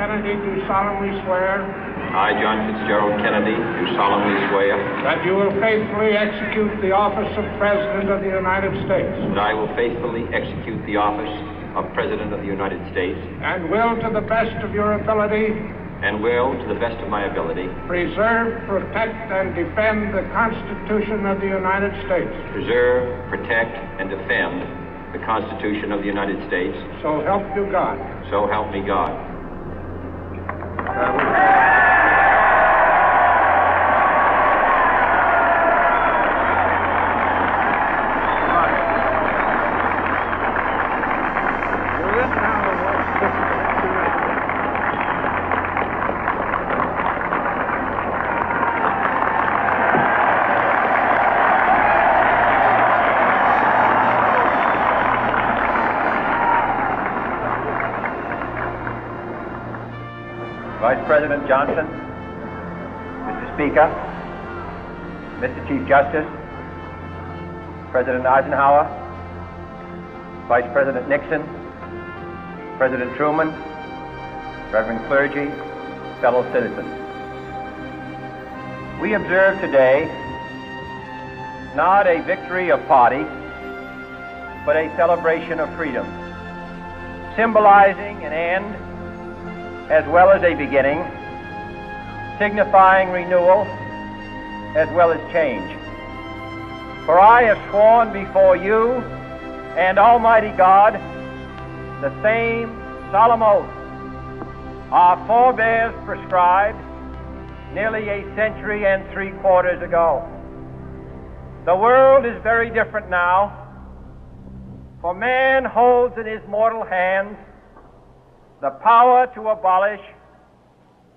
Kennedy, do solemnly swear I, John Fitzgerald Kennedy, do solemnly swear that you will faithfully execute the office of President of the United States that I will faithfully execute the office of President of the United States and will, to the best of your ability, and will, to the best of my ability, preserve, protect, and defend the Constitution of the United States. preserve, protect, and defend the Constitution of the United States. So help you God. So help me God. Vice President Johnson, Mr. Speaker, Mr. Chief Justice, President Eisenhower, Vice President Nixon, President Truman, Reverend clergy, fellow citizens. We observe today not a victory of party, but a celebration of freedom, symbolizing an end as well as a beginning, signifying renewal as well as change. For I have sworn before you and Almighty God the same solemn oath our forebears prescribed nearly a century and 3/4 ago. The world is very different now, for man holds in his mortal hands the power to abolish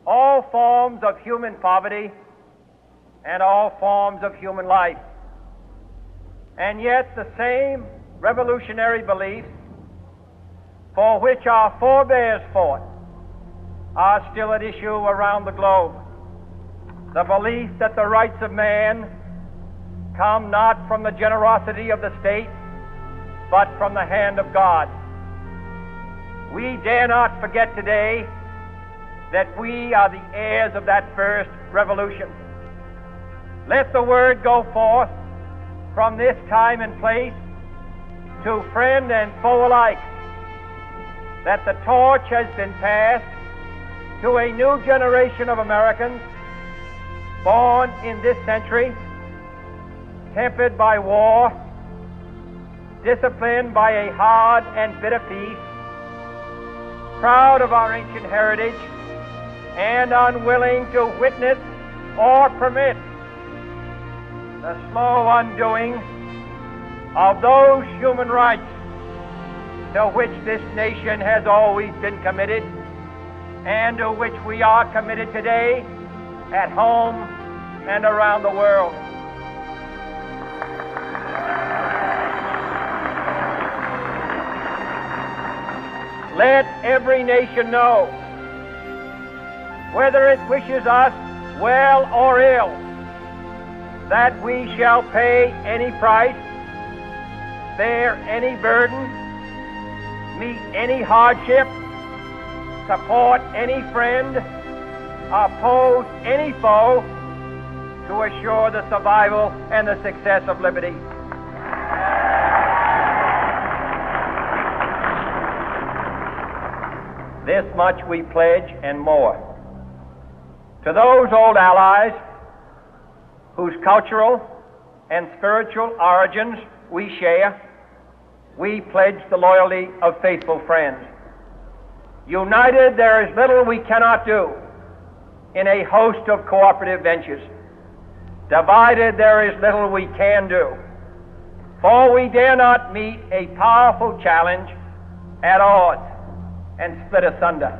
all forms of human poverty and all forms of human life. And yet the same revolutionary beliefs for which our forebears fought are still at issue around the globe. The belief that the rights of man come not from the generosity of the state, but from the hand of God. We dare not forget today that we are the heirs of that first revolution. Let the word go forth from this time and place to friend and foe alike that the torch has been passed to a new generation of Americans born in this century, tempered by war, disciplined by a hard and bitter peace, proud of our ancient heritage, and unwilling to witness or permit the slow undoing of those human rights to which this nation has always been committed and to which we are committed today at home and around the world. Let every nation know, whether it wishes us well or ill, that we shall pay any price, bear any burden, meet any hardship, support any friend, oppose any foe to assure the survival and the success of liberty. This much we pledge and more. To those old allies whose cultural and spiritual origins we share, we pledge the loyalty of faithful friends. United, there is little we cannot do in a host of cooperative ventures. Divided, there is little we can do, for we dare not meet a powerful challenge at odds and split asunder.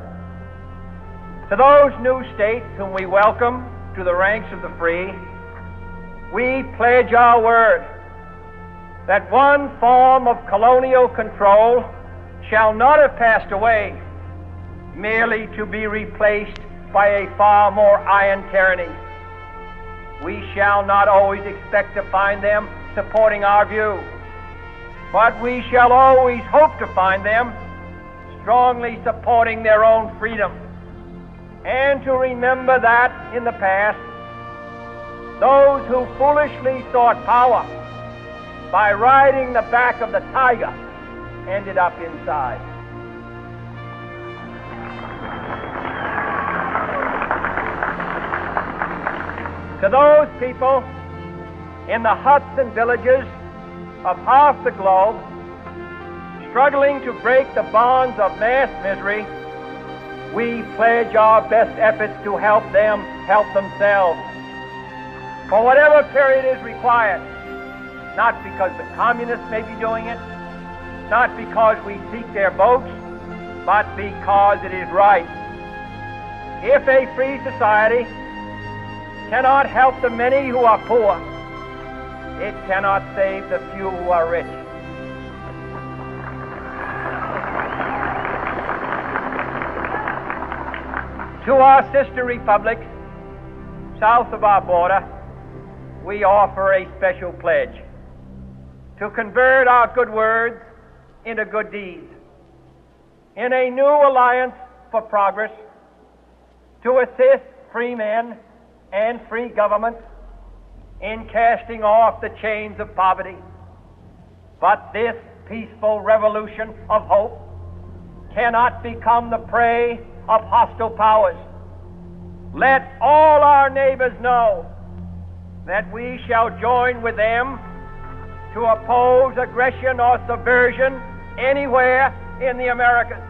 To those new states whom we welcome to the ranks of the free, we pledge our word that one form of colonial control shall not have passed away merely to be replaced by a far more iron tyranny. We shall not always expect to find them supporting our view, but we shall always hope to find them strongly supporting their own freedom and to remember that in the past, those who foolishly sought power by riding the back of the tiger ended up inside. To those people in the huts and villages of half the globe struggling to break the bonds of mass misery, we pledge our best efforts to help them help themselves for whatever period is required, not because the communists may be doing it, not because we seek their votes, but because it is right. If a free society cannot help the many who are poor, it cannot save the few who are rich. To our sister republics south of our border, we offer a special pledge to convert our good words into good deeds, in a new alliance for progress, to assist free men and free governments in casting off the chains of poverty. But this peaceful revolution of hope cannot become the prey of hostile powers. Let all our neighbors know that we shall join with them to oppose aggression or subversion anywhere in the Americas.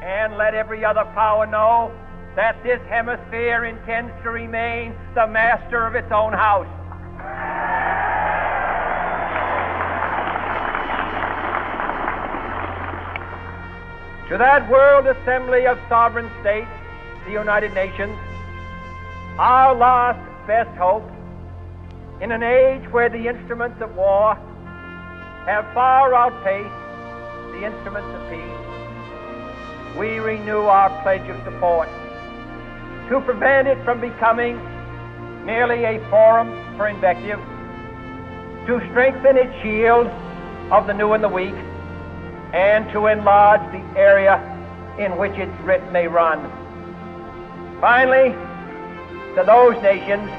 And let every other power know that this hemisphere intends to remain the master of its own house. To that World Assembly of Sovereign States, the United Nations, our last best hope, in an age where the instruments of war have far outpaced the instruments of peace, we renew our pledge of support to prevent it from becoming merely a forum for invective, to strengthen its shield of the new and the weak, and to enlarge the area in which its writ may run. Finally, to those nations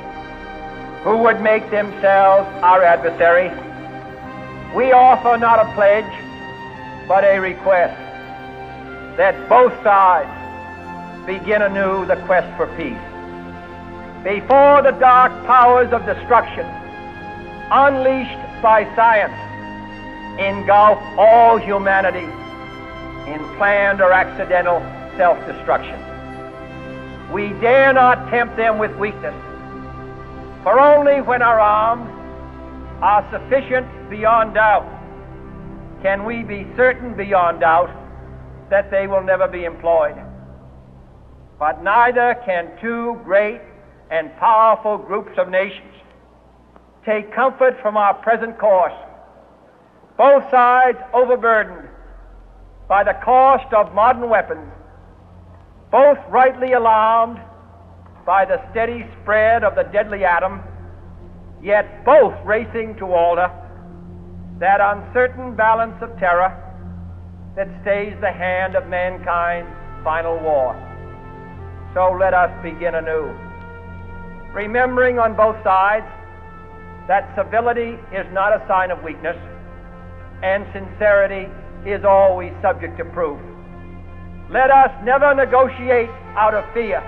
who would make themselves our adversary, we offer not a pledge, but a request that both sides begin anew the quest for peace. Before the dark powers of destruction, unleashed by science, engulf all humanity in planned or accidental self-destruction, we dare not tempt them with weakness, for only when our arms are sufficient beyond doubt can we be certain beyond doubt that they will never be employed. But neither can two great and powerful groups of nations take comfort from our present course, both sides overburdened by the cost of modern weapons, both rightly alarmed by the steady spread of the deadly atom, yet both racing to alter that uncertain balance of terror that stays the hand of mankind's final war. So let us begin anew, remembering on both sides that civility is not a sign of weakness, and sincerity is always subject to proof. Let us never negotiate out of fear,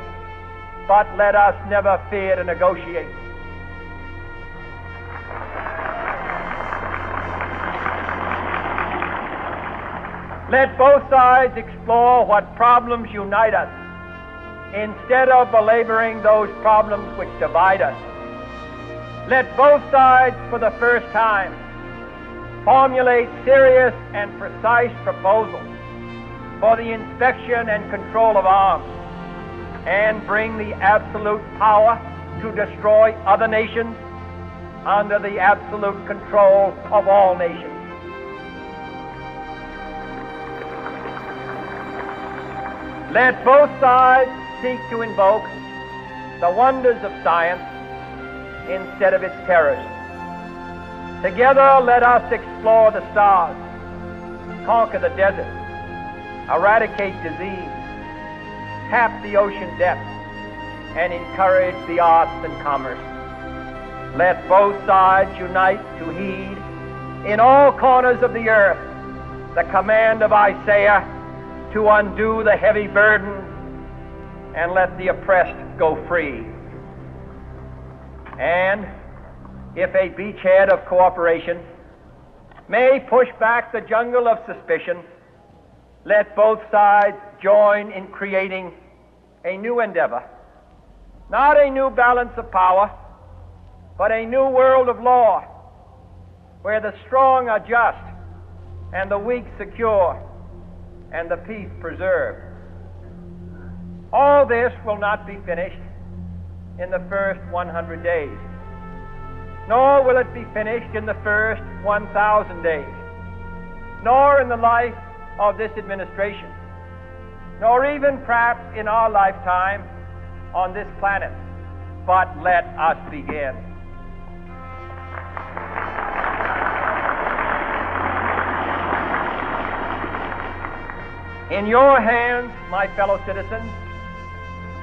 but let us never fear to negotiate. Let both sides explore what problems unite us, instead of belaboring those problems which divide us. Let both sides, for the first time, formulate serious and precise proposals for the inspection and control of arms, and bring the absolute power to destroy other nations under the absolute control of all nations. Let both sides seek to invoke the wonders of science instead of its terrors. Together, let us explore the stars, conquer the desert, eradicate disease, tap the ocean depths and encourage the arts and commerce. Let both sides unite to heed in all corners of the earth the command of Isaiah to undo the heavy burden and let the oppressed go free. And if a beachhead of cooperation may push back the jungle of suspicion, let both sides join in creating a new endeavor, not a new balance of power, but a new world of law, where the strong are just and the weak secure and the peace preserved. All this will not be finished in the first 100 days, nor will it be finished in the first 1,000 days, nor in the life of this administration, nor even perhaps in our lifetime on this planet. But let us begin. In your hands, my fellow citizens,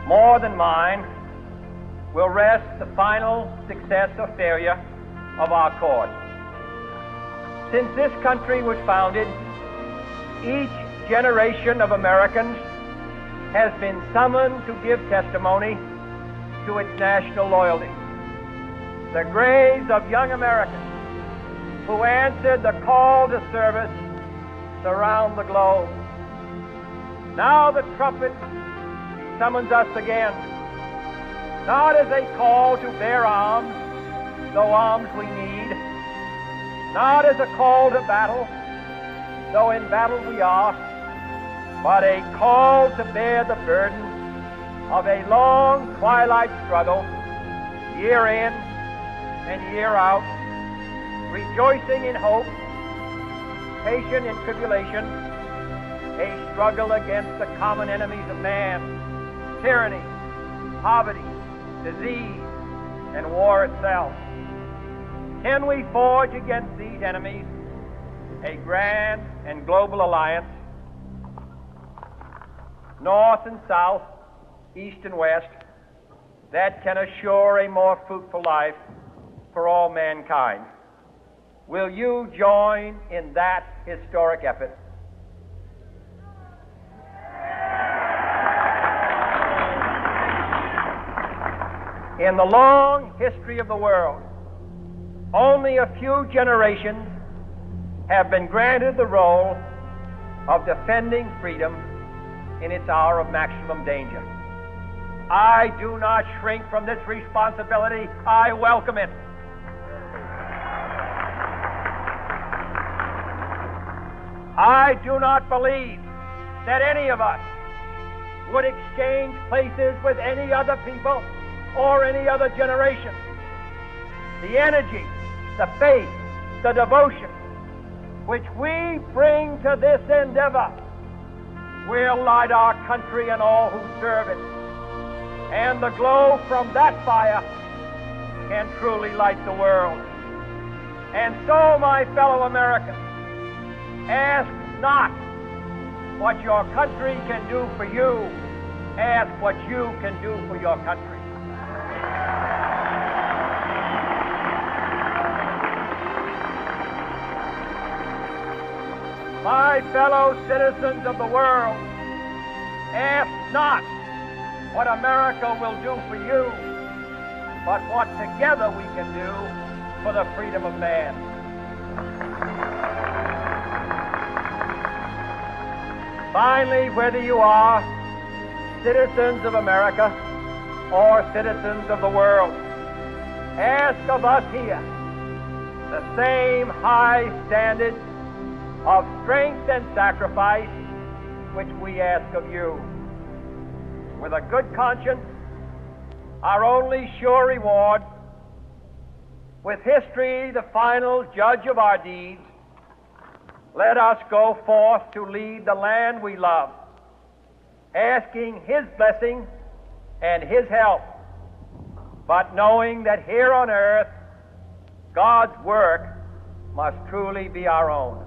more than mine, will rest the final success or failure of our cause. Since this country was founded, each generation of Americans has been summoned to give testimony to its national loyalty. The graves of young Americans who answered the call to service surround the globe. Now the trumpet summons us again, not as a call to bear arms, though arms we need, not as a call to battle, though in battle we are, but a call to bear the burden of a long twilight struggle, year in and year out, rejoicing in hope, patient in tribulation, a struggle against the common enemies of man, tyranny, poverty, disease, and war itself. Can we forge against these enemies a grand and global alliance, north and south, east and west, that can assure a more fruitful life for all mankind? Will you join in that historic effort? In the long history of the world, only a few generations have been granted the role of defending freedom in its hour of maximum danger. I do not shrink from this responsibility. I welcome it. I do not believe that any of us would exchange places with any other people or any other generation. The energy, the faith, the devotion which we bring to this endeavor will light our country and all who serve it. And the glow from that fire can truly light the world. And so, my fellow Americans, ask not what your country can do for you. Ask what you can do for your country. My fellow citizens of the world, ask not what America will do for you, but what together we can do for the freedom of man. Finally, whether you are citizens of America or citizens of the world, ask of us here the same high standard of strength and sacrifice which we ask of you. With a good conscience, our only sure reward, with history the final judge of our deeds, let us go forth to lead the land we love, asking His blessing and His help, but knowing that here on earth God's work must truly be our own.